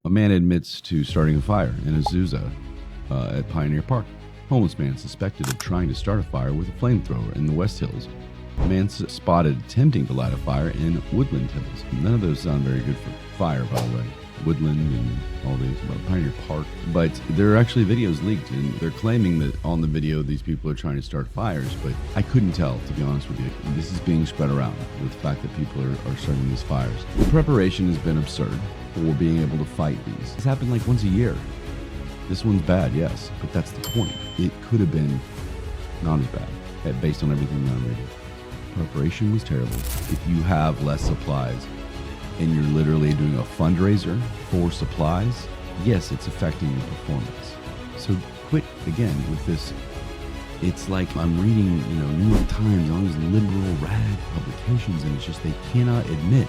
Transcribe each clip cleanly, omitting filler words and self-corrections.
A man admits to starting a fire in Azusa at Pioneer Park. Homeless man suspected of trying to start a fire with a flamethrower in the West Hills. A man spotted attempting to light a fire in Woodland Hills. None of those sound very good for fire, by the way. Woodland and all these, Pioneer Park. But there are actually videos leaked, and they're claiming that on the video these people are trying to start fires, but I couldn't tell, to be honest with you. This is being spread around with the fact that people are starting these fires. The preparation has been absurd for being able to fight these. This happened like once a year. This one's bad, yes, but that's the point. It could have been not as bad, based on everything that I'm reading. Preparation was terrible. If you have less supplies and you're literally doing a fundraiser for supplies, yes, it's affecting your performance. So quit again with this. It's like I'm reading, New York Times, all these liberal rag publications, and it's just they cannot admit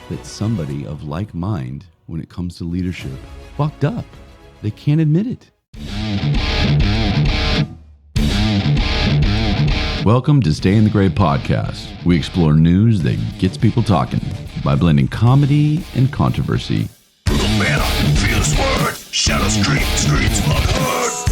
that somebody of like mind, when it comes to leadership, fucked up. They can't admit it. Welcome to Stay in the Gray podcast. We explore news that gets people talking by blending comedy and controversy. Brutal banner, fierce word, shadow streets Butthurt.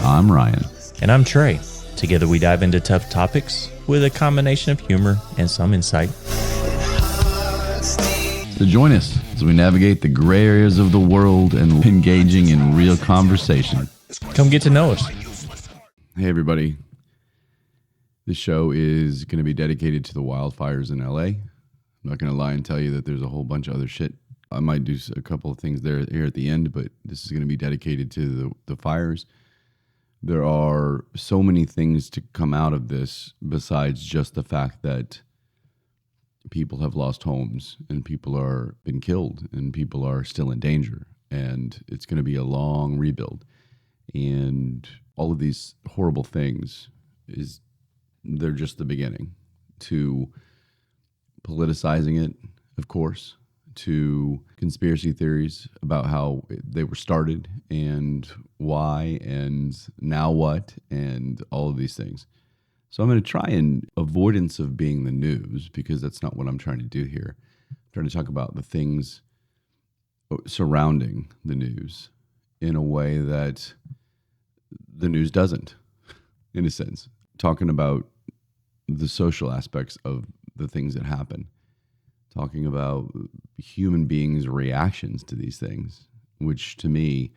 I'm Ryan. And I'm Trey. Together we dive into tough topics with a combination of humor and some insight. So join us as we navigate the gray areas of the world and engaging in real conversation. Come get to know us. Hey everybody. This show is going to be dedicated to the wildfires in LA. I'm not going to lie and tell you that there's a whole bunch of other shit. I might do a couple of things here at the end, but this is going to be dedicated to the fires. There are so many things to come out of this besides just the fact that people have lost homes and people are been killed and people are still in danger. And it's going to be a long rebuild. And all of these horrible things they're just the beginning to politicizing it, of course, to conspiracy theories about how they were started and why and now what and all of these things. So I'm going to try and avoidance of being the news, because that's not what I'm trying to do here. I'm trying to talk about the things surrounding the news in a way that the news doesn't, in a sense. Talking about the social aspects of the things that happen. Talking about human beings' reactions to these things, which to me,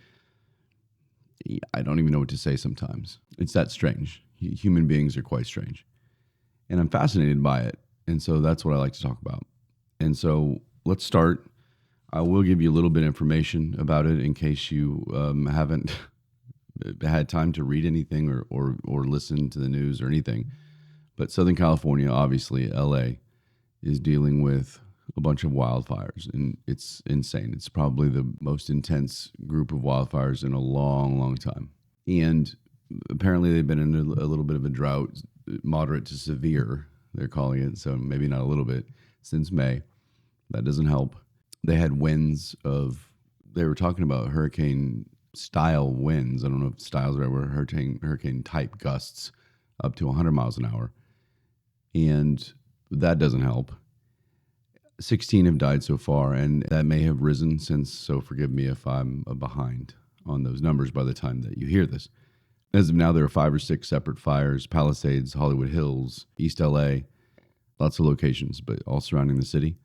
I don't even know what to say sometimes. It's that strange. Human beings are quite strange. And I'm fascinated by it. And so that's what I like to talk about. And so let's start. I will give you a little bit of information about it in case you haven't had time to read anything or listen to the news or anything. But Southern California, obviously, LA, is dealing with a bunch of wildfires, and it's insane. It's probably the most intense group of wildfires in a long, long time. And apparently they've been in a little bit of a drought, moderate to severe, they're calling it, so maybe not a little bit, since May. That doesn't help. They had winds they were talking about hurricane-style winds. I don't know if styles are right, were hurricane-type gusts up to 100 miles an hour. And that doesn't help. 16 have died so far, and that may have risen since, so forgive me if I'm behind on those numbers by the time that you hear this. As of now, there are 5 or 6 separate fires: Palisades, Hollywood Hills, East LA, lots of locations, but all surrounding the city.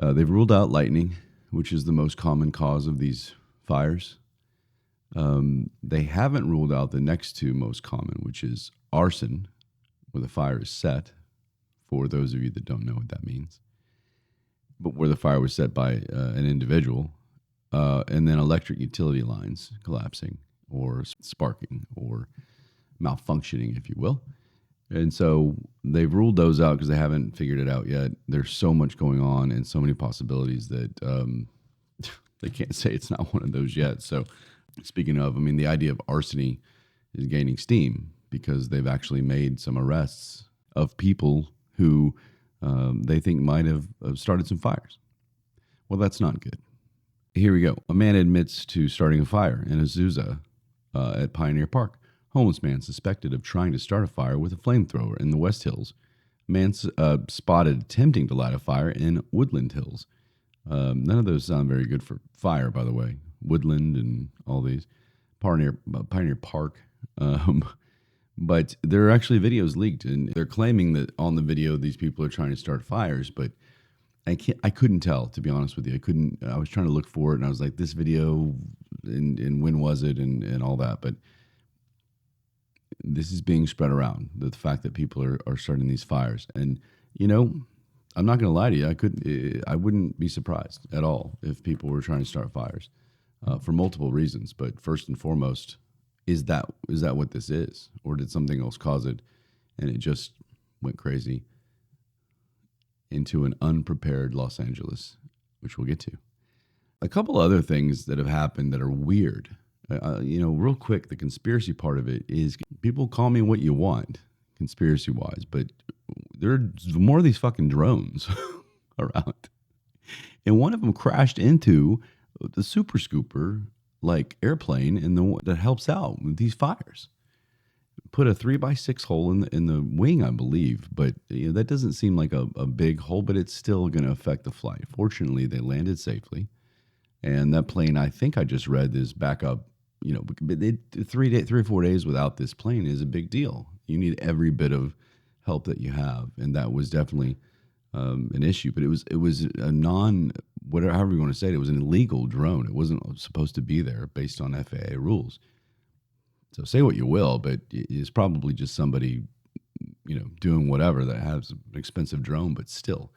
They've ruled out lightning, which is the most common cause of these fires. They haven't ruled out the next two most common, which is arson, where the fire is set, for those of you that don't know what that means, but where the fire was set by an individual, and then electric utility lines collapsing or sparking or malfunctioning, if you will. And so they've ruled those out because they haven't figured it out yet. There's so much going on and so many possibilities that they can't say it's not one of those yet. So speaking of, the idea of arsony is gaining steam because they've actually made some arrests of people who they think might have started some fires. Well, that's not good. Here we go. A man admits to starting a fire in Azusa at Pioneer Park. Homeless man suspected of trying to start a fire with a flamethrower in the West Hills. Man spotted attempting to light a fire in Woodland Hills. None of those sound very good for fire, by the way. Woodland and all these. Pioneer Park. But there are actually videos leaked, and they're claiming that on the video these people are trying to start fires, but I couldn't tell, to be honest with you. I was trying to look for it, and I was like, this video, and when was it, and all that. But this is being spread around, the fact that people are starting these fires. And, you know, I'm not going to lie to you. I wouldn't be surprised at all if people were trying to start fires for multiple reasons. But first and foremost, is that what this is? Or did something else cause it? And it just went crazy into an unprepared Los Angeles, which we'll get to. A couple other things that have happened that are weird. Real quick, the conspiracy part of it is people call me what you want, conspiracy-wise, but there's more of these fucking drones around. And one of them crashed into the Super Scooper, like, airplane that helps out with these fires. Put a 3x6 hole in the wing, I believe, but that doesn't seem like a big hole, but it's still going to affect the flight. Fortunately, they landed safely, and that plane, I think I just read, is back up. 3 or 4 days without this plane is a big deal. You need every bit of help that you have, and that was definitely an issue. But it was a however you want to say it, it was an illegal drone. It wasn't supposed to be there based on FAA rules. So say what you will, but it's probably just somebody, doing whatever that has an expensive drone. But still,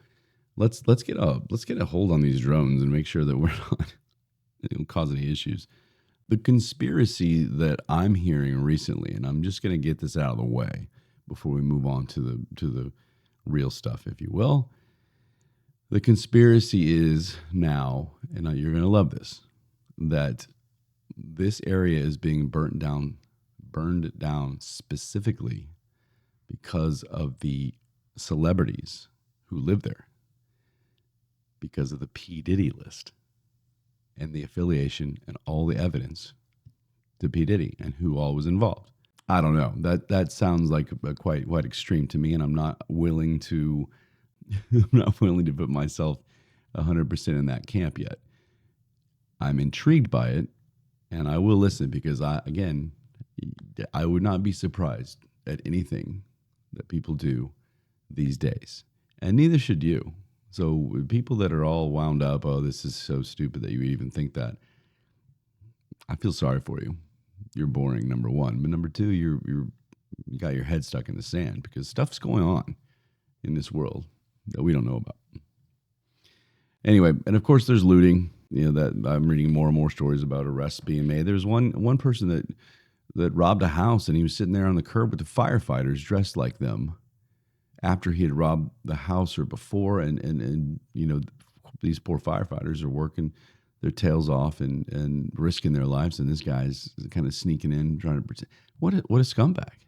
let's get a hold on these drones and make sure that we're not causing any issues. The conspiracy that I'm hearing recently, and I'm just going to get this out of the way before we move on to the real stuff, if you will. The conspiracy is now, and you're going to love this, that this area is being burned down specifically because of the celebrities who live there, because of the P. Diddy list and the affiliation and all the evidence to P. Diddy and who all was involved. I don't know. That sounds like quite extreme to me, and I'm not willing to put myself 100% in that camp yet. I'm intrigued by it, and I will listen because I would not be surprised at anything that people do these days, and neither should you. So people that are all wound up, oh, this is so stupid that you would even think that, I feel sorry for you. You're boring, number one. But number two, you got your head stuck in the sand because stuff's going on in this world that we don't know about. Anyway, and of course there's looting. That I'm reading more and more stories about arrests being made. There's one person that robbed a house, and he was sitting there on the curb with the firefighters dressed like them after he had robbed the house or before. And these poor firefighters are working their tails off and risking their lives, and this guy's kind of sneaking in trying to pretend. What a scumbag.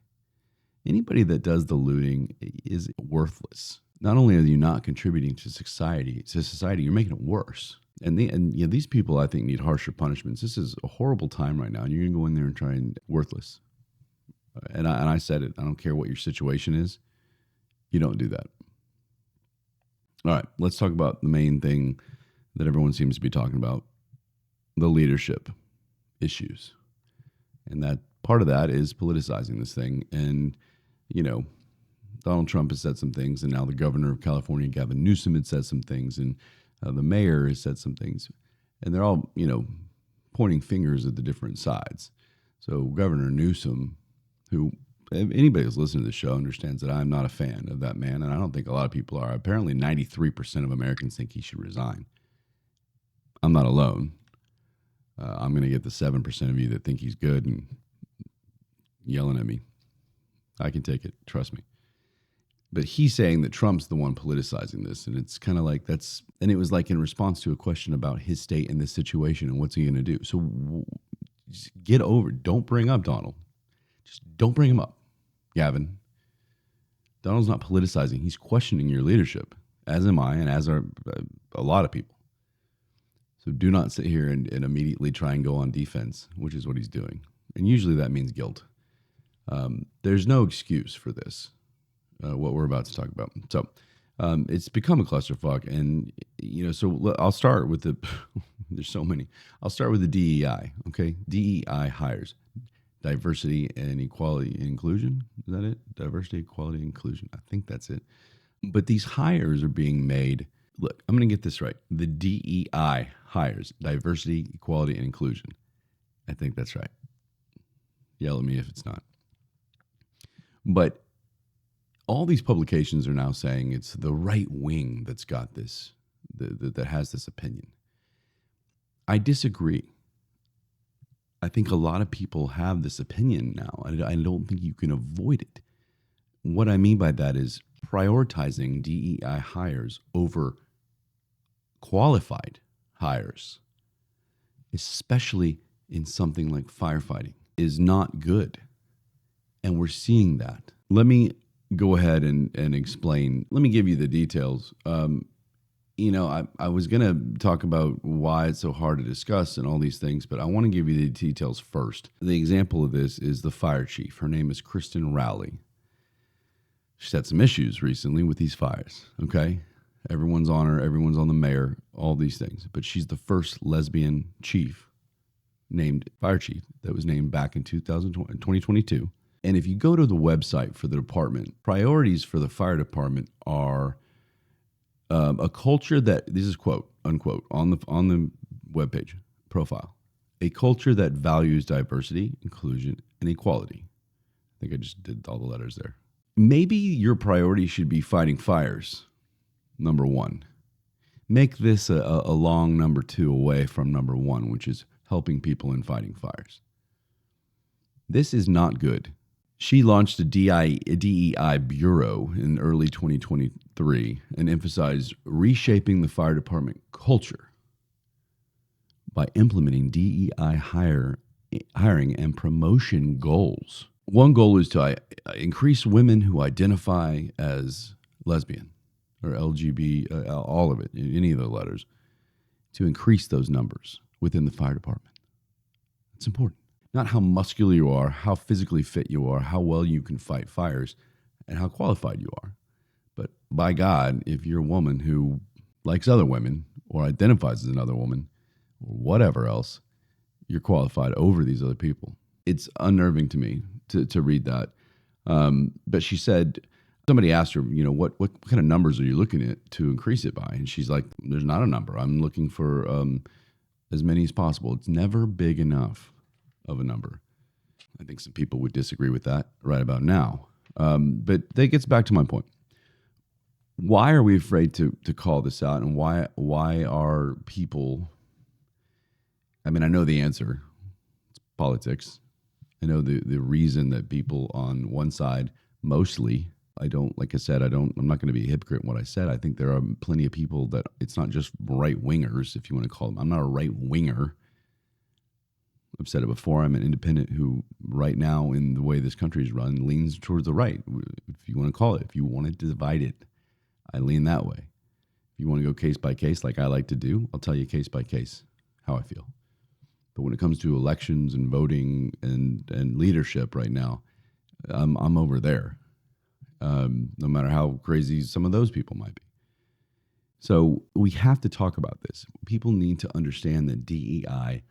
Anybody that does the looting is worthless. Not only are you not contributing to society, you're making it worse. And these people, I think, need harsher punishments. This is a horrible time right now, and you're going to go in there and try and worthless. And I said it. I don't care what your situation is. You don't do that. All right, let's talk about the main thing that everyone seems to be talking about, the leadership issues. And that part of that is politicizing this thing. And, Donald Trump has said some things, and now the governor of California, Gavin Newsom, had said some things, and the mayor has said some things. And they're all, pointing fingers at the different sides. So Governor Newsom, who anybody who's listening to the show understands that I'm not a fan of that man, and I don't think a lot of people are. Apparently 93% of Americans think he should resign. I'm not alone. I'm going to get the 7% of you that think he's good and yelling at me. I can take it. Trust me. But he's saying that Trump's the one politicizing this, and it's kind of like and it was like in response to a question about his state in this situation and what's he going to do. So just get over it. Don't bring up Donald. Just don't bring him up, Gavin. Donald's not politicizing. He's questioning your leadership, as am I, and as are a lot of people. So do not sit here and immediately try and go on defense, which is what he's doing. And usually that means guilt. There's no excuse for this, what we're about to talk about. So it's become a clusterfuck. And, so I'll start with the, there's so many. I'll start with the DEI, okay? DEI hires. Diversity and Equality and Inclusion. Is that it? Diversity, Equality, and Inclusion. I think that's it. But these hires are being made. Look, I'm going to get this right. The DEI hires. Diversity, Equality, and Inclusion. I think that's right. Yell at me if it's not. But all these publications are now saying it's the right wing that's got this, that has this opinion. I disagree. I think a lot of people have this opinion now. I don't think you can avoid it. What I mean by that is prioritizing DEI hires over qualified hires, especially in something like firefighting, is not good. And we're seeing that. Let me go ahead and explain. Let me give you the details. I was going to talk about why it's so hard to discuss and all these things, but I want to give you the details first. The example of this is the fire chief. Her name is Kristen Rowley. She's had some issues recently with these fires, okay? Everyone's on her, everyone's on the mayor, all these things. But she's the first lesbian chief named fire chief that was named back in 2022. And if you go to the website for the department, priorities for the fire department are a culture that, this is quote, unquote, on the webpage profile, a culture that values diversity, inclusion, and equality. I think I just did all the letters there. Maybe your priority should be fighting fires, number one. Make this a long number two away from number one, which is helping people in fighting fires. This is not good. She launched a DEI bureau in early 2023 and emphasized reshaping the fire department culture by implementing DEI hiring and promotion goals. One goal is to increase women who identify as lesbian or LGBT, all of it, any of the letters, to increase those numbers within the fire department. It's important. Not how muscular you are, how physically fit you are, how well you can fight fires, and how qualified you are. But by God, if you're a woman who likes other women or identifies as another woman or whatever else, you're qualified over these other people. It's unnerving to me to read that. But she said, somebody asked her, what kind of numbers are you looking at to increase it by? And she's like, there's not a number. I'm looking for as many as possible. It's never big enough of a number. I think some people would disagree with that right about now. But that gets back to my point. Why are we afraid to call this out, and why are people, I know the answer. It's politics. I know the reason that people on one side mostly, I'm not going to be a hypocrite in what I said. I think there are plenty of people that it's not just right wingers, if you want to call them. I'm not a right winger. I've said it before, I'm an independent who right now in the way this country is run leans towards the right, if you want to call it. If you want to divide it, I lean that way. If you want to go case by case like I like to do, I'll tell you case by case how I feel. But when it comes to elections and voting and leadership right now, I'm over there, no matter how crazy some of those people might be. So we have to talk about this. People need to understand that DEI,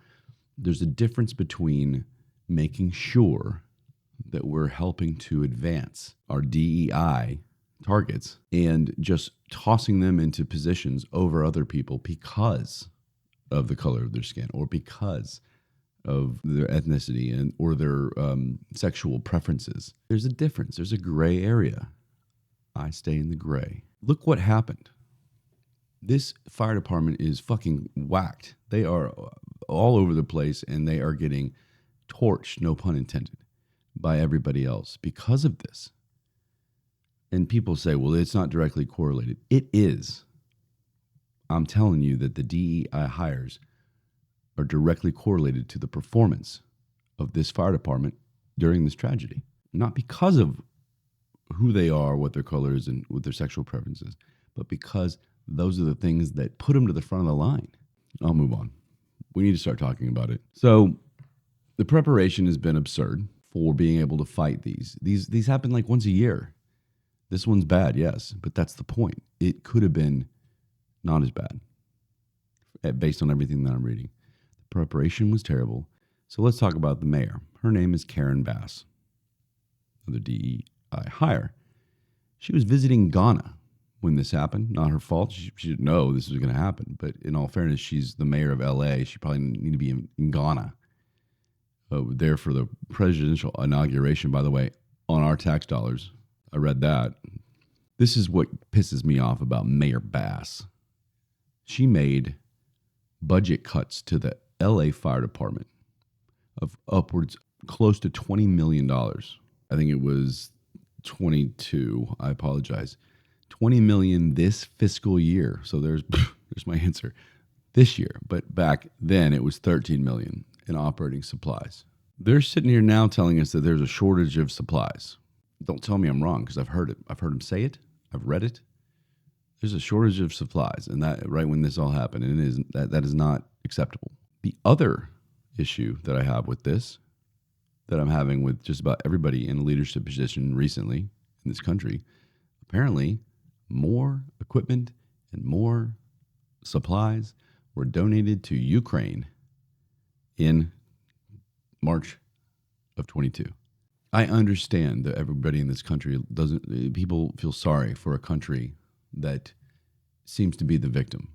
there's a difference between making sure that we're helping to advance our DEI targets and just tossing them into positions over other people because of the color of their skin or because of their ethnicity or their sexual preferences. There's a difference. There's a gray area. I stay in the gray. Look what happened. This fire department is fucking whacked. They are all over the place, and they are getting torched, no pun intended, by everybody else because of this. And people say, well, it's not directly correlated. It is. I'm telling you that the DEI hires are directly correlated to the performance of this fire department during this tragedy. Not because of who they are, what their color is, and what their sexual preferences, but because those are the things that put them to the front of the line. I'll move on. We need to start talking about it. So the preparation has been absurd for being able to fight these. These happen like once a year. This one's bad, yes, but that's the point. It could have been not as bad based on everything that I'm reading. The preparation was terrible. So let's talk about the mayor. Her name is Karen Bass, the DEI hire. She was visiting Ghana when this happened. Not her fault. She didn't know this was going to happen. But in all fairness, she's the mayor of LA. She probably need to be in Ghana. There for the presidential inauguration, by the way, on our tax dollars. I read that. This is what pisses me off about Mayor Bass. She made budget cuts to the LA Fire Department of upwards close to $20 million. I think it was 22. I apologize. 20 million this fiscal year. So there's my answer. This year, but back then it was 13 million in operating supplies. They're sitting here now telling us that there's a shortage of supplies. Don't tell me I'm wrong, because I've heard it. I've heard them say it. I've read it. There's a shortage of supplies, and that right when this all happened, and that is not acceptable. The other issue that I have with this, that I'm having with just about everybody in a leadership position recently in this country, apparently more equipment and more supplies were donated to Ukraine in March of 22. I understand that everybody in this country people feel sorry for a country that seems to be the victim.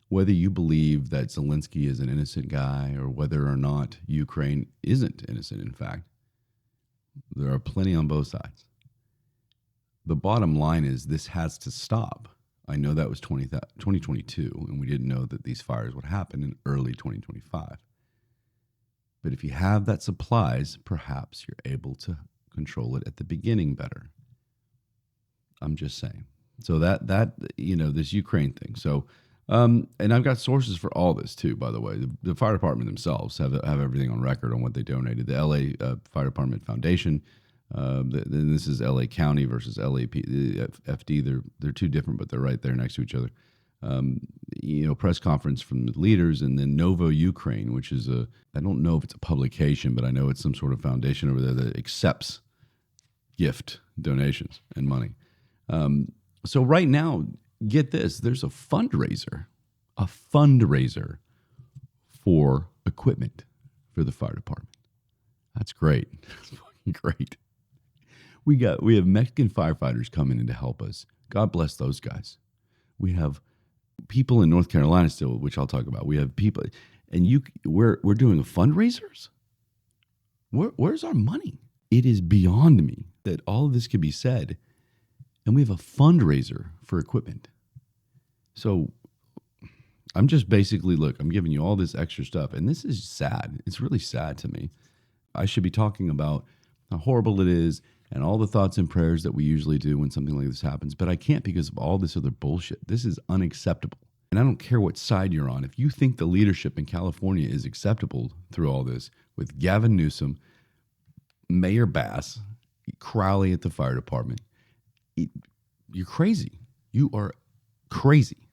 Whether you believe that Zelensky is an innocent guy or whether or not Ukraine isn't innocent, in fact, there are plenty on both sides. The bottom line is this has to stop. I know that was 2022, and we didn't know that these fires would happen in early 2025. But if you have that supplies, perhaps you're able to control it at the beginning better. I'm just saying. So that this Ukraine thing. So, and I've got sources for all this too, by the way. The fire department themselves have everything on record on what they donated. The LA Fire Department Foundation. Then this is LA County versus LAP, FD. They're two different, but they're right there next to each other. Press conference from the leaders, and then Novo Ukraine, which is I don't know if it's a publication, but I know it's some sort of foundation over there that accepts gift donations and money. So right now, get this, there's a fundraiser for equipment for the fire department. That's great. That's fucking great. We have Mexican firefighters coming in to help us. God bless those guys. We have people in North Carolina still, which I'll talk about. We have people, and we're doing fundraisers. Where's our money? It is beyond me that all of this could be said, and we have a fundraiser for equipment. So I'm just basically, I'm giving you all this extra stuff, and this is sad. It's really sad to me. I should be talking about how horrible it is and all the thoughts and prayers that we usually do when something like this happens, but I can't because of all this other bullshit. This is unacceptable. And I don't care what side you're on. If you think the leadership in California is acceptable through all this, with Gavin Newsom, Mayor Bass, Crowley at the fire department, you're crazy. You are crazy.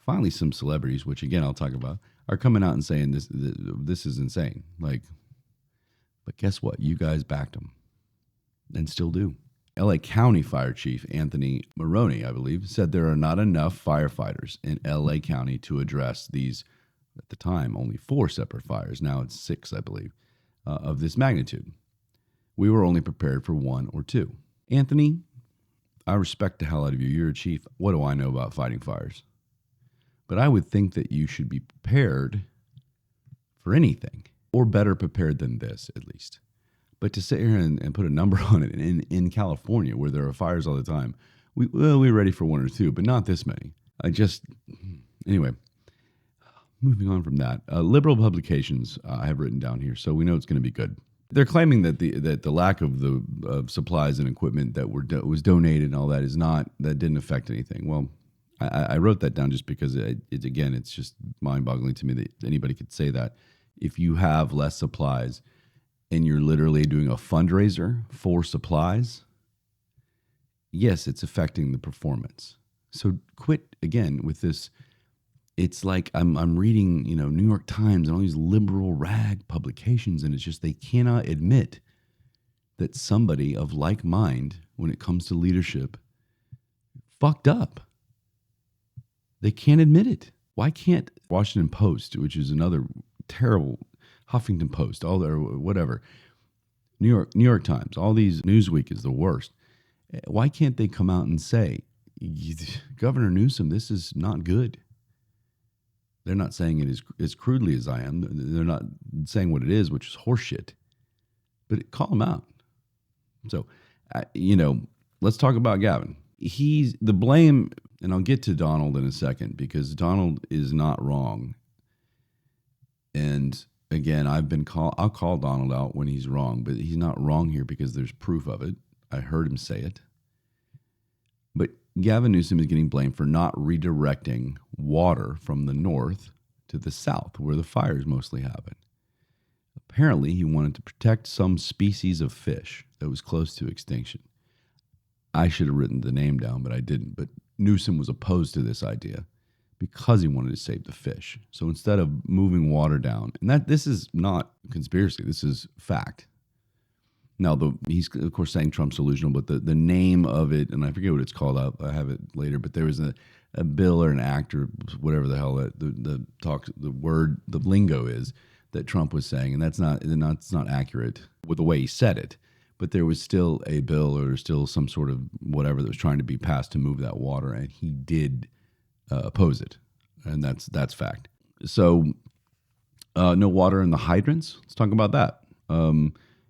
Finally, some celebrities, which again I'll talk about, are coming out and saying this is insane. But guess what? You guys backed them, and still do. LA County Fire Chief Anthony Maroney, I believe, said there are not enough firefighters in LA County to address these, at the time, only 4 separate fires. Now it's 6, I believe, of this magnitude. We were only prepared for 1 or 2. Anthony, I respect the hell out of you. You're a chief. What do I know about fighting fires? But I would think that you should be prepared for anything, or better prepared than this, at least. But to sit here and put a number on it in California, where there are fires all the time, we're ready for 1 or 2, but not this many. Anyway, moving on from that. Liberal publications I have written down here, so we know it's going to be good. They're claiming that the lack of supplies and equipment that was donated and all that didn't affect anything. Well, I wrote that down just because it's just mind-boggling to me that anybody could say that. If you have less supplies and you're literally doing a fundraiser for supplies, yes, it's affecting the performance. So quit again with this it's like I'm reading, New York Times and all these liberal rag publications, and it's just they cannot admit that somebody of like mind, when it comes to leadership, fucked up. They can't admit it. Why can't Washington Post, which is another terrible, Huffington Post, all their whatever, New York Times, all these, Newsweek is the worst. Why can't they come out and say, Governor Newsom, this is not good? They're not saying it as crudely as I am. They're not saying what it is, which is horseshit. But call him out. So, let's talk about Gavin. He's the blame, and I'll get to Donald in a second because Donald is not wrong. And again, I'll call Donald out when he's wrong, but he's not wrong here because there's proof of it. I heard him say it. But Gavin Newsom is getting blamed for not redirecting water from the north to the south, where the fires mostly happen. Apparently, he wanted to protect some species of fish that was close to extinction. I should have written the name down, but I didn't. But Newsom was opposed to this idea because he wanted to save the fish. So instead of moving water down, and this is not conspiracy, this is fact. Now, he's, of course, saying Trump's delusional, but the name of it, and I forget what it's called, I have it later, but there was a bill or an act or whatever the hell the lingo is that Trump was saying, and it's not accurate with the way he said it, but there was still a bill or still some sort of whatever that was trying to be passed to move that water, and he did oppose it, and that's fact. So, no water in the hydrants. Let's talk about that.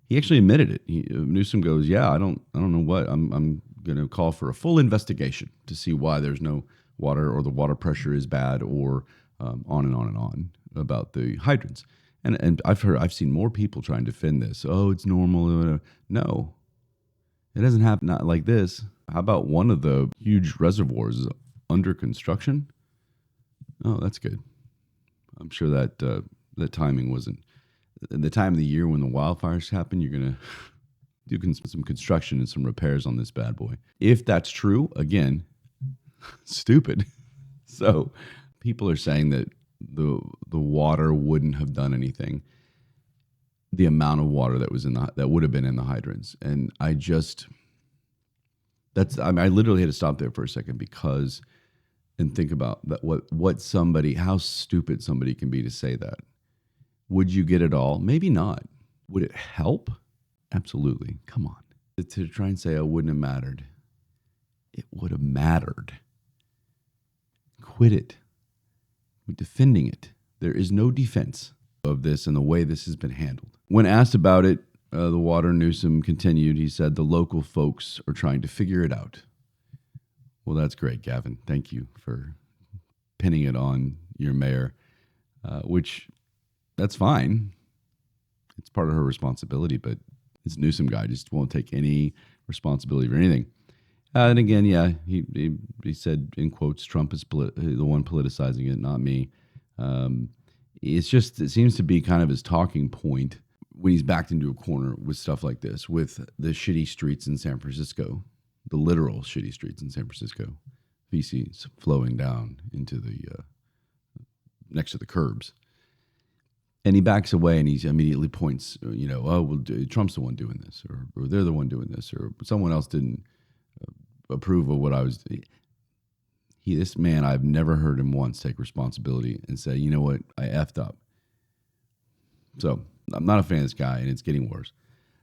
He actually admitted it. Newsom goes, "Yeah, I don't know what. I'm going to call for a full investigation to see why there's no water or the water pressure is bad or on and on and on about the hydrants." And I've seen more people trying to defend this. Oh, it's normal. No, it doesn't happen not like this. How about one of the huge reservoirs is under construction? Oh, that's good. I'm sure that that timing wasn't. The time of the year when the wildfires happen, you're going to do some construction and some repairs on this bad boy. If that's true, again, stupid. So people are saying that the water wouldn't have done anything. The amount of water that was that would have been in the hydrants. And I literally had to stop there for a second and think about that, how stupid somebody can be to say that. Would you get it all? Maybe not. Would it help? Absolutely. Come on. To try and say it wouldn't have mattered. It would have mattered. Quit it. We're defending it. There is no defense of this and the way this has been handled. When asked about it, the water, Newsom continued. He said the local folks are trying to figure it out. Well, that's great, Gavin. Thank you for pinning it on your mayor, which... That's fine. It's part of her responsibility, but this Newsom guy just won't take any responsibility for anything. And again, yeah, he said, in quotes, Trump is the one politicizing it, not me. It seems to be kind of his talking point when he's backed into a corner with stuff like this, with the shitty streets in San Francisco, the literal shitty streets in San Francisco, feces flowing down into the next to the curbs. And he backs away and he immediately points, Trump's the one doing this, or they're the one doing this, or someone else didn't approve of what I was. This man, I've never heard him once take responsibility and say, you know what, I effed up. So I'm not a fan of this guy, and it's getting worse.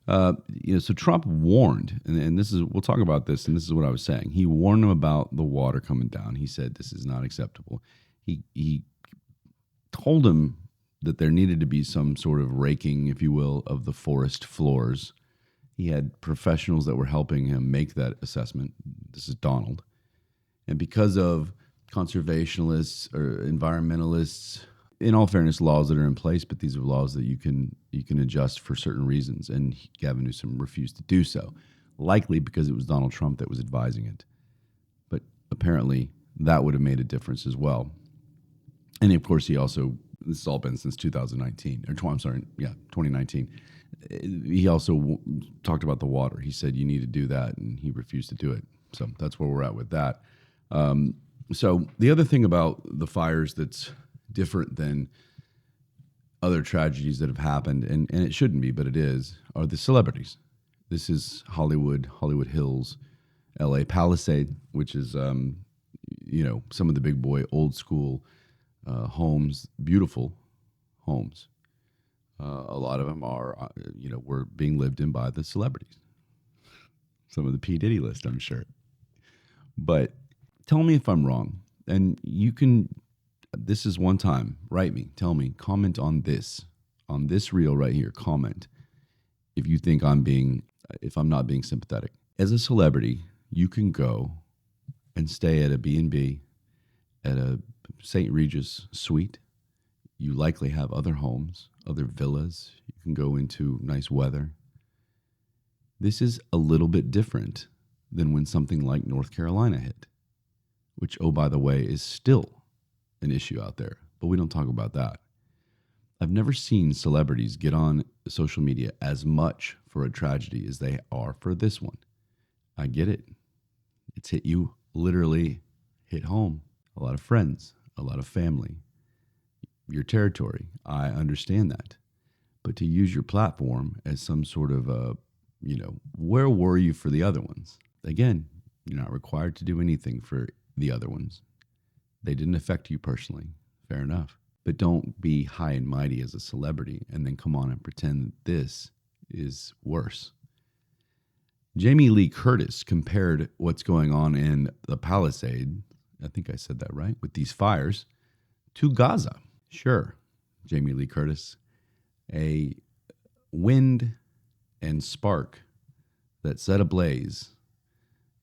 So Trump warned, and this is, we'll talk about this, and this is what I was saying. He warned him about the water coming down. He said this is not acceptable. He told him that there needed to be some sort of raking, if you will, of the forest floors. He had professionals that were helping him make that assessment. This is Donald. And because of conservationists or environmentalists, in all fairness, laws that are in place, but these are laws that you can adjust for certain reasons. And Gavin Newsom refused to do so, likely because it was Donald Trump that was advising it. But apparently that would have made a difference as well. And of course, this has all been since 2019. He also talked about the water. He said, you need to do that, and he refused to do it. So that's where we're at with that. So the other thing about the fires that's different than other tragedies that have happened, and it shouldn't be, but it is, are the celebrities. This is Hollywood Hills, LA Palisade, which is, some of the big boy, old school homes, beautiful homes. A lot of them are, were being lived in by the celebrities. Some of the P. Diddy list, I'm sure. But tell me if I'm wrong. And you can, this is one time, write me, tell me, comment on this reel right here, comment if you think if I'm not being sympathetic. As a celebrity, you can go and stay at a B&B at a St. Regis suite. You likely have other homes, other villas. You can go into nice weather. This is a little bit different than when something like North Carolina hit, which, oh, by the way, is still an issue out there, but we don't talk about that. I've never seen celebrities get on social media as much for a tragedy as they are for this one. I get it. It's hit you, literally hit home. A lot of friends, a lot of family, your territory. I understand that. But to use your platform as some sort of where were you for the other ones? Again, you're not required to do anything for the other ones. They didn't affect you personally. Fair enough. But don't be high and mighty as a celebrity and then come on and pretend that this is worse. Jamie Lee Curtis compared what's going on in the Palisade, I think I said that right, with these fires, to Gaza. Sure, Jamie Lee Curtis, a wind and spark that set ablaze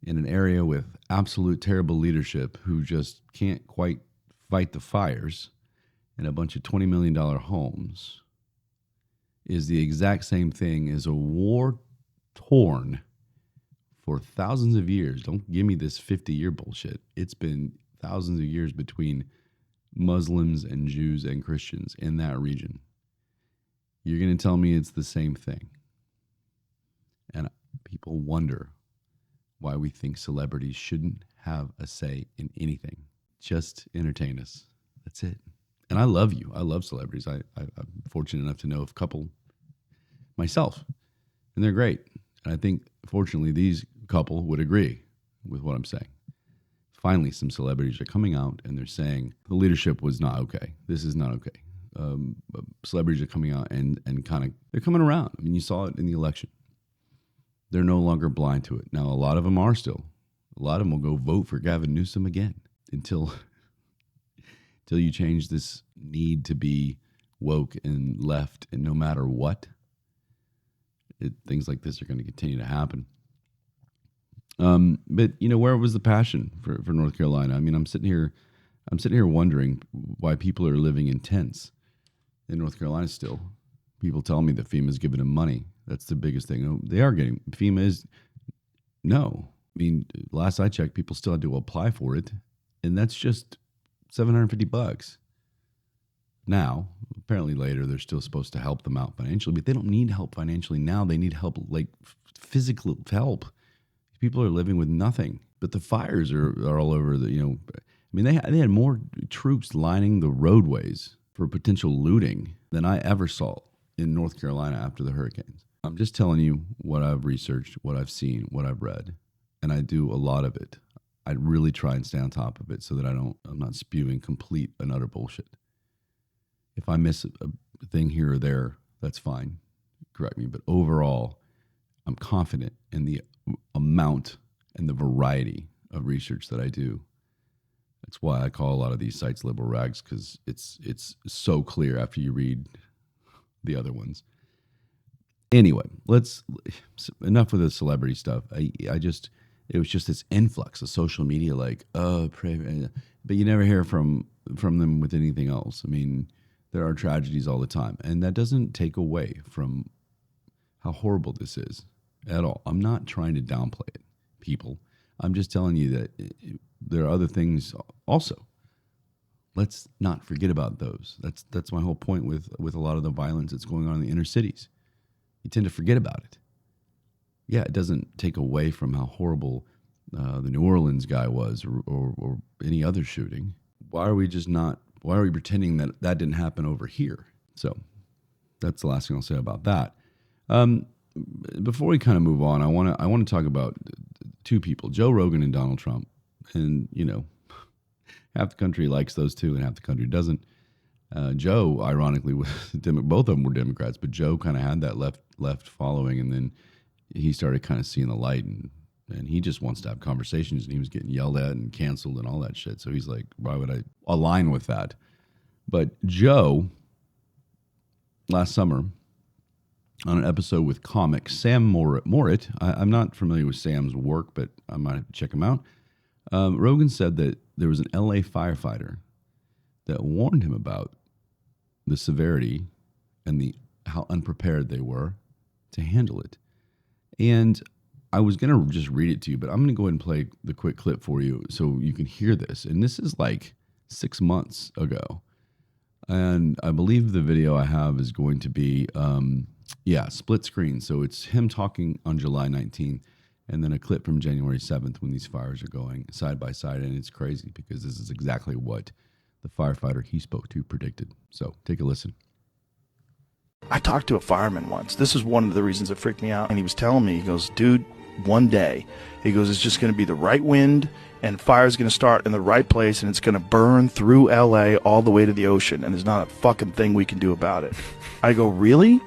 in an area with absolute terrible leadership who just can't quite fight the fires in a bunch of $20 million homes is the exact same thing as a war torn for thousands of years. Don't give me this 50-year bullshit. It's been thousands of years between Muslims and Jews and Christians in that region. You're going to tell me it's the same thing. And people wonder why we think celebrities shouldn't have a say in anything. Just entertain us. That's it. And I love you. I love celebrities. I'm fortunate enough to know a couple myself, and they're great. And I think, fortunately, these couple would agree with what I'm saying. Finally, some celebrities are coming out and they're saying the leadership was not okay. This is not okay. Celebrities are coming out and they're coming around. I mean, you saw it in the election. They're no longer blind to it. Now, a lot of them are still. A lot of them will go vote for Gavin Newsom again until you change this need to be woke and left, and no matter what, things like this are going to continue to happen. But where was the passion for North Carolina? I mean, I'm sitting here wondering why people are living in tents in North Carolina still. People tell me that FEMA's giving them money. That's the biggest thing. They are getting, FEMA is, no. I mean, last I checked, people still had to apply for it, and that's just $750. Now, apparently later, they're still supposed to help them out financially, but they don't need help financially now. They need help, like physical help. People are living with nothing. But the fires are all over I mean, they had more troops lining the roadways for potential looting than I ever saw in North Carolina after the hurricanes. I'm just telling you what I've researched, what I've seen, what I've read, and I do a lot of it. I really try and stay on top of it so that I'm not spewing complete and utter bullshit. If I miss a thing here or there, that's fine. Correct me. But overall, I'm confident in the amount and the variety of research that I do. That's why I call a lot of these sites liberal rags, because it's so clear after you read the other ones. Anyway, enough with the celebrity stuff. It was just this influx of social media, like, pray, but you never hear from them with anything else. I mean, there are tragedies all the time, and that doesn't take away from how horrible this is at all. I'm not trying to downplay it, people. I'm just telling you that there are other things also. Let's not forget about those. That's my whole point with a lot of the violence that's going on in the inner cities. You tend to forget about it. Yeah, it doesn't take away from how horrible the New Orleans guy was, or any other shooting. Why are we pretending that that didn't happen over here? So that's the last thing I'll say about that. Before we kind of move on, I want to talk about two people, Joe Rogan and Donald Trump. And, half the country likes those two and half the country doesn't. Joe, ironically, both of them were Democrats, but Joe kind of had that left following, and then he started kind of seeing the light, and he just wants to have conversations, and he was getting yelled at and canceled and all that shit. So he's like, why would I align with that? But Joe, last summer, on an episode with comic Sam Morit, I'm not familiar with Sam's work, but I might have to check him out. Rogan said that there was an LA firefighter that warned him about the severity and how unprepared they were to handle it. And I was going to just read it to you, but I'm going to go ahead and play the quick clip for you so you can hear this. And this is like 6 months ago. And I believe the video I have is going to be, split screen. So it's him talking on July 19th and then a clip from January 7th when these fires are going side by side. And it's crazy because this is exactly what the firefighter he spoke to predicted. So take a listen. I talked to a fireman once. This is one of the reasons it freaked me out. And he was telling me, he goes, dude, one day, he goes, it's just going to be the right wind and fire's going to start in the right place and it's going to burn through LA all the way to the ocean. And there's not a fucking thing we can do about it. I go, really?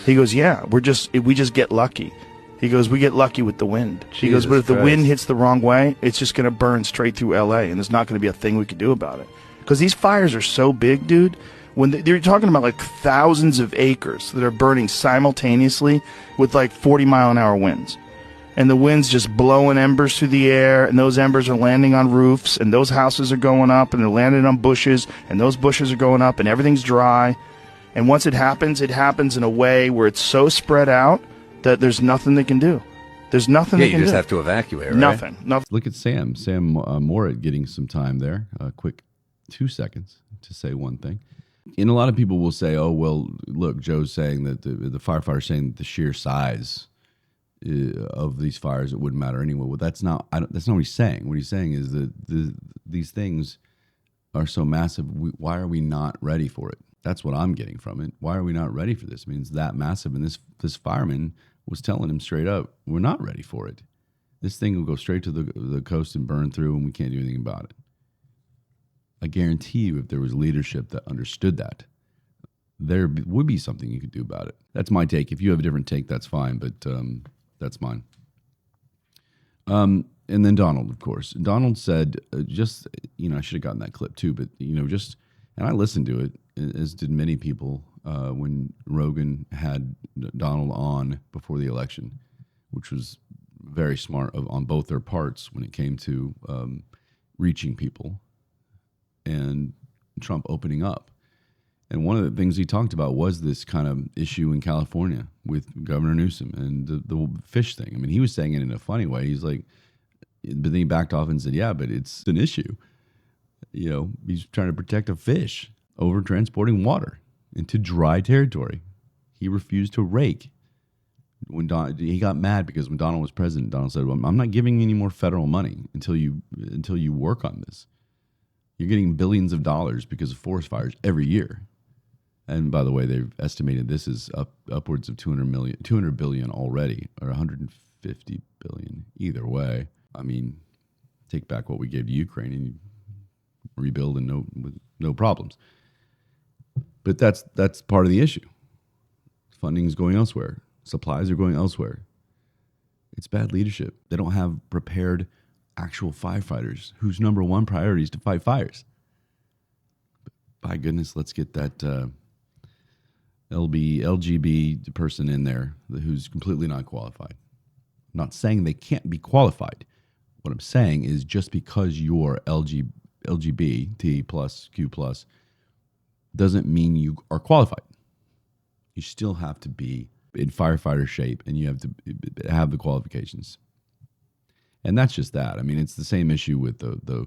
He goes, yeah, we just get lucky. He goes, we get lucky with the wind. He goes, but if the wind hits the wrong way, it's just going to burn straight through LA and there's not going to be a thing we can do about it. Because these fires are so big, dude. When they're talking about like thousands of acres that are burning simultaneously with like 40-mile-an-hour winds. And the wind's just blowing embers through the air, and those embers are landing on roofs, and those houses are going up, and they're landing on bushes, and those bushes are going up, and everything's dry. And once it happens in a way where it's so spread out that there's nothing they can do. There's nothing they can do. You just have to evacuate, right? Nothing. Look at Sam Morit getting some time there. A quick 2 seconds to say one thing. And a lot of people will say, oh, well, look, Joe's saying that the firefighter's saying that the sheer size of these fires, it wouldn't matter anyway. Well, that's not what he's saying. What he's saying is that these things are so massive. Why are we not ready for it? That's what I'm getting from it. Why are we not ready for this? I mean, it's that massive. And this fireman was telling him straight up, we're not ready for it. This thing will go straight to the coast and burn through, and we can't do anything about it. I guarantee you, if there was leadership that understood that, there would be something you could do about it. That's my take. If you have a different take, that's fine, but that's mine. And then Donald, of course. Donald said, I should have gotten that clip too, but, and I listened to it, as did many people, when Rogan had Donald on before the election, which was very smart on both their parts when it came to reaching people and Trump opening up. And one of the things he talked about was this kind of issue in California with Governor Newsom and the fish thing. I mean, he was saying it in a funny way. He's like, but then he backed off and said, yeah, but it's an issue. He's trying to protect a fish over transporting water into dry territory. He refused to rake. He got mad because when Donald was president, Donald said, well, I'm not giving you any more federal money until you work on this. You're getting billions of dollars because of forest fires every year. And by the way, they've estimated this is upwards of 200 billion already, or 150 billion. Either way, I mean, take back what we gave to Ukraine and you rebuild with no problems. But that's part of the issue. Funding is going elsewhere. Supplies are going elsewhere. It's bad leadership. They don't have prepared actual firefighters whose number one priority is to fight fires. But by goodness, let's get that LGB person in there who's completely not qualified. I'm not saying they can't be qualified. What I'm saying is just because you're LGBT plus Q plus doesn't mean you are qualified. You still have to be in firefighter shape and you have to have the qualifications. And that's just that. I mean, it's the same issue with the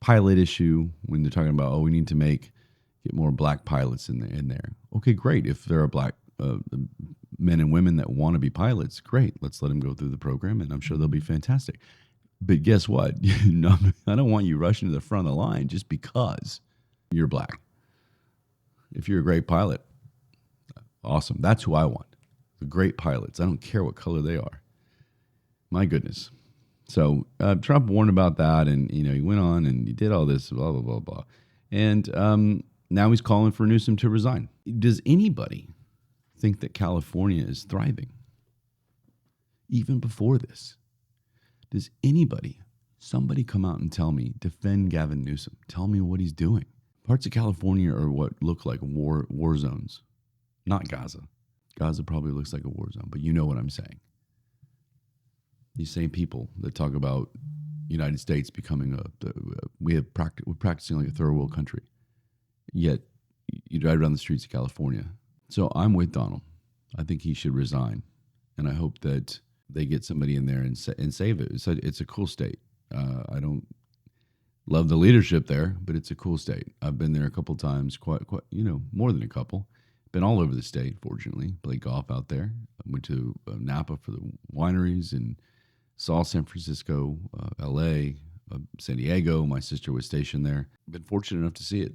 pilot issue when they're talking about, we need to get more black pilots in there. Okay, great. If there are black men and women that want to be pilots, great. Let's let them go through the program, and I'm sure they'll be fantastic. But guess what? No, I don't want you rushing to the front of the line just because you're black. If you're a great pilot, awesome. That's who I want. The great pilots. I don't care what color they are. My goodness. So Trump warned about that, and he went on and he did all this, blah blah blah blah, and now he's calling for Newsom to resign. Does anybody think that California is thriving? Even before this, does somebody come out and tell me, defend Gavin Newsom? Tell me what he's doing. Parts of California are what look like war zones, not Gaza. Gaza probably looks like a war zone, but you know what I'm saying. These same people that talk about United States becoming we're practicing like a third world country, yet you drive around the streets of California. So I'm with Donald. I think he should resign, and I hope that they get somebody in there and save it. It's a cool state. I don't love the leadership there, but it's a cool state. I've been there a couple times, quite more than a couple. Been all over the state, fortunately. Played golf out there. I went to Napa for the wineries and saw San Francisco, L.A., San Diego. My sister was stationed there. Been fortunate enough to see it.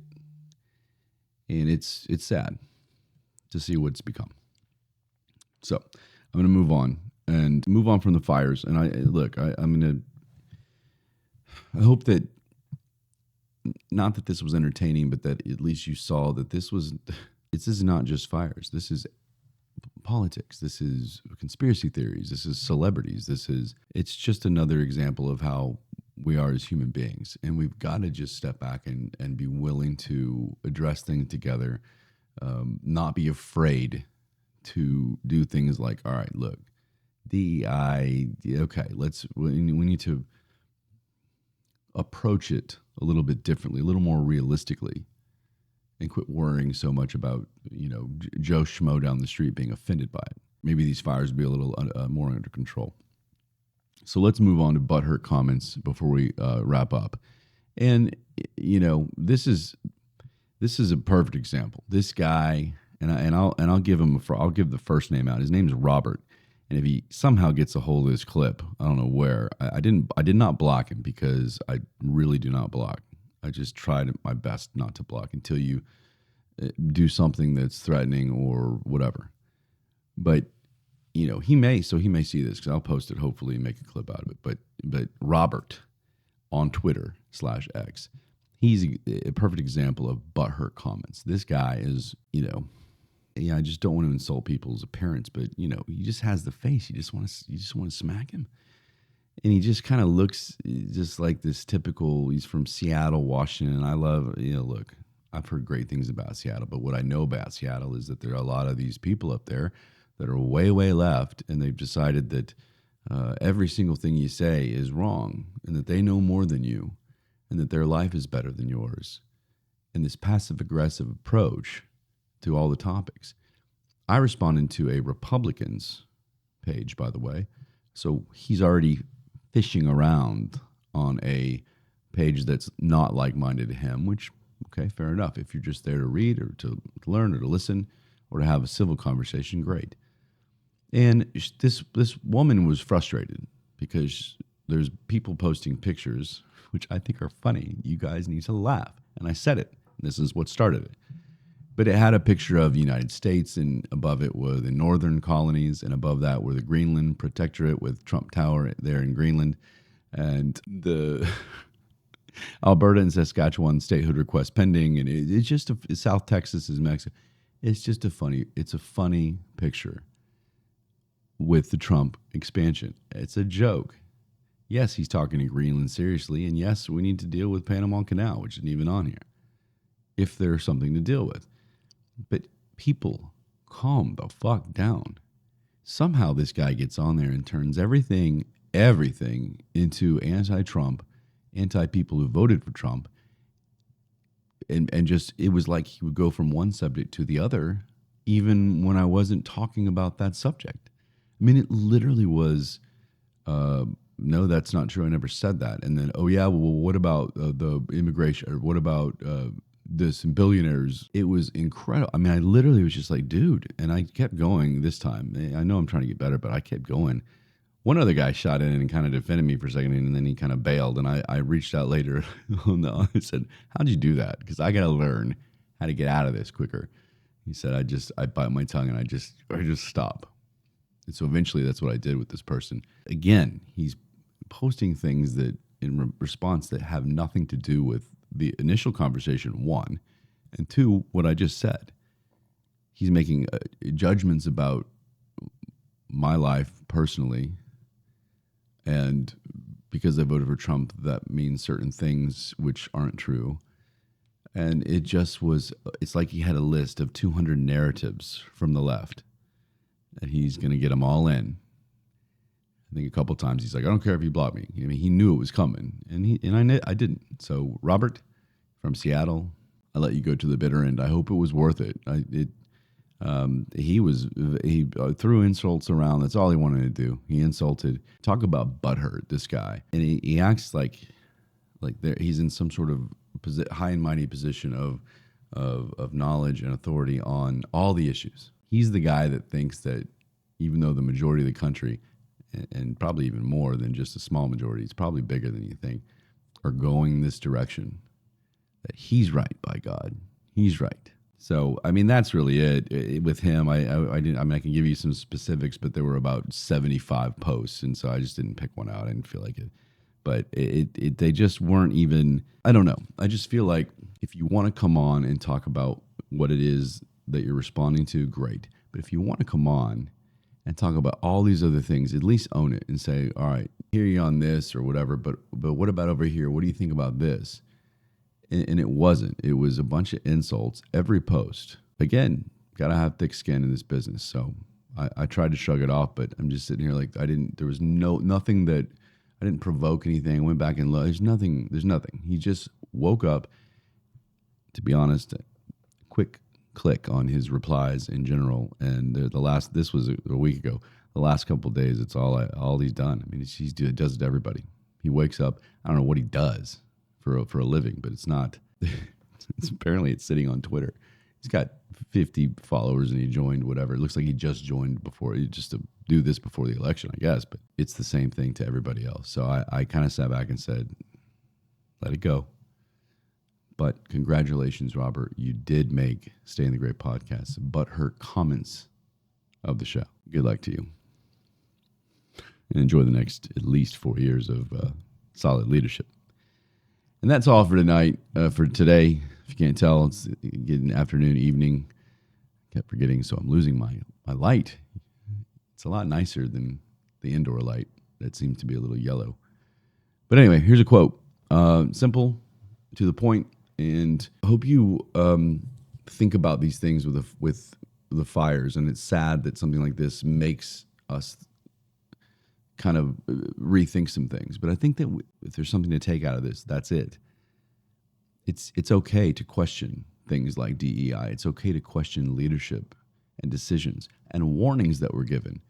And it's sad to see what it's become. So I'm going to move on from the fires. And I hope that, not that this was entertaining, but that at least you saw that this is not just fires. This is politics. This is conspiracy theories. This is celebrities. It's just another example of how we are as human beings. And we've got to just step back and be willing to address things together, not be afraid to do things like, all right, look, we need to approach it a little bit differently, a little more realistically, and quit worrying so much about, Joe Schmo down the street being offended by it. Maybe these fires will be a little more under control. So let's move on to Butthurt comments before we wrap up. And, this is a perfect example. This guy, I'll give the first name out. His name's Robert. And if he somehow gets a hold of this clip, I don't know where. I did not block him because I really do not block. I just tried my best not to block until you do something that's threatening or whatever. But he may see this, because I'll post it, hopefully, and make a clip out of it. But Robert on Twitter /X, he's a perfect example of butthurt comments. This guy is, I just don't want to insult people's appearance, but he just has the face. You just want to smack him. And he just kind of looks just like this typical, he's from Seattle, Washington. And I love, look, I've heard great things about Seattle, but what I know about Seattle is that there are a lot of these people up there that are way, way left, and they've decided that every single thing you say is wrong, and that they know more than you, and that their life is better than yours. And this passive-aggressive approach to all the topics. I responded to a Republicans page, by the way, so he's already fishing around on a page that's not like-minded to him, which, okay, fair enough. If you're just there to read or to learn or to listen or to have a civil conversation, great. And this woman was frustrated because there's people posting pictures, which I think are funny. You guys need to laugh. And I said it. This is what started it. But it had a picture of the United States, and above it were the northern colonies, and above that were the Greenland Protectorate with Trump Tower there in Greenland, and the Alberta and Saskatchewan statehood request pending, and it's just South Texas is Mexico. It's just a funny picture with the Trump expansion. It's a joke. Yes, he's talking to Greenland seriously, and yes, we need to deal with Panama Canal, which isn't even on here, if there's something to deal with. But people, calm the fuck down. Somehow this guy gets on there and turns everything into anti-Trump, anti-people who voted for Trump. And just, it was like he would go from one subject to the other, even when I wasn't talking about that subject. I mean, it literally was, no, that's not true. I never said that. And then, oh yeah, well, what about the immigration? Or what about this and billionaires? It was incredible. I mean, I literally was just like, dude, and I kept going this time. I know I'm trying to get better, but I kept going. One other guy shot in and kind of defended me for a second, and then he kind of bailed. And I reached out later I said, how'd you do that? Because I got to learn how to get out of this quicker. He said, I bite my tongue and I just stop. And so eventually that's what I did with this person. Again, he's posting things that in response that have nothing to do with the initial conversation, one, and two, what I just said. He's making judgments about my life personally, and because I voted for Trump, that means certain things which aren't true. And it just was, it's like he had a list of 200 narratives from the left, and he's going to get them all in. I think a couple of times he's like, I don't care if you block me. I mean, he knew it was coming, and I didn't. So, Robert from Seattle, I let you go to the bitter end. I hope it was worth it. He threw insults around. That's all he wanted to do. He insulted. Talk about butthurt, this guy, and he acts like he's in some sort of high and mighty position of knowledge and authority on all the issues. He's the guy that thinks that even though the majority of the country, and probably even more than just a small majority, it's probably bigger than you think, are going this direction, that he's right, by God. He's right. So, I mean, that's really it. With him, I can give you some specifics, but there were about 75 posts, and so I just didn't pick one out. I didn't feel like it. But they just weren't even, I don't know. I just feel like if you want to come on and talk about what it is that you're responding to, great. But if you want to come on and talk about all these other things, at least own it and say, all right, hear you on this or whatever, but what about over here? What do you think about this? And it wasn't. It was a bunch of insults every post. Again, got to have thick skin in this business. So I tried to shrug it off, but I'm just sitting here like there was nothing that, I didn't provoke anything. Went back and looked. There's nothing. He just woke up, to be honest, quick click on his replies in general. And this was a week ago. The last couple of days, it's all he's done. I mean, he does it to everybody. He wakes up. I don't know what he does for a living, but it's not. Apparently, it's sitting on Twitter. He's got 50 followers, and he joined whatever. It looks like he just joined just to do this before the election, I guess. But it's the same thing to everybody else. So I kind of sat back and said, let it go. But congratulations, Robert. You did make Stay in the Great podcast butthurt comments of the show. Good luck to you. And enjoy the next at least 4 years of solid leadership. And that's all for tonight. For today, if you can't tell, it's getting afternoon, evening. Kept forgetting, so I'm losing my light. It's a lot nicer than the indoor light that seems to be a little yellow. But anyway, here's a quote. Simple, to the point, and I hope you think about these things with the fires. And it's sad that something like this makes us kind of rethink some things. But I think that if there's something to take out of this, that's it. It's okay to question things like DEI. It's okay to question leadership and decisions and warnings that were given.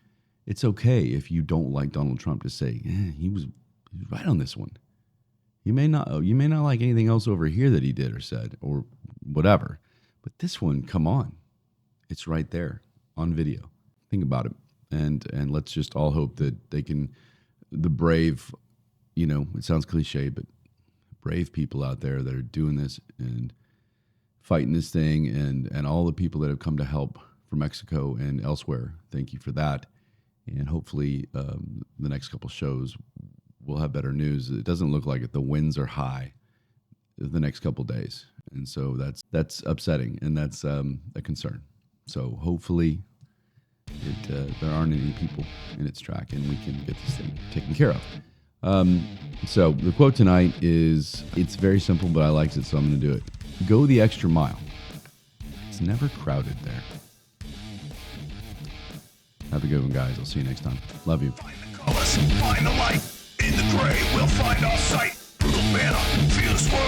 It's okay if you don't like Donald Trump to say, he was right on this one. You may not like anything else over here that he did or said or whatever. But this one, come on. It's right there on video. Think about it. And let's just all hope that the brave, it sounds cliche, but brave people out there that are doing this and fighting this thing, and all the people that have come to help from Mexico and elsewhere. Thank you for that. And hopefully the next couple shows we'll have better news. It doesn't look like it. The winds are high the next couple days. And so that's upsetting, and that's a concern. So hopefully there aren't any people in its track, and we can get this thing taken care of. So the quote tonight is, it's very simple, but I liked it, so I'm going to do it. Go the extra mile. It's never crowded there. Have a good one, guys. I'll see you next time. Love you. Find the colors, find the light. In the gray, we'll find our sight. Brutal banner, fierce word.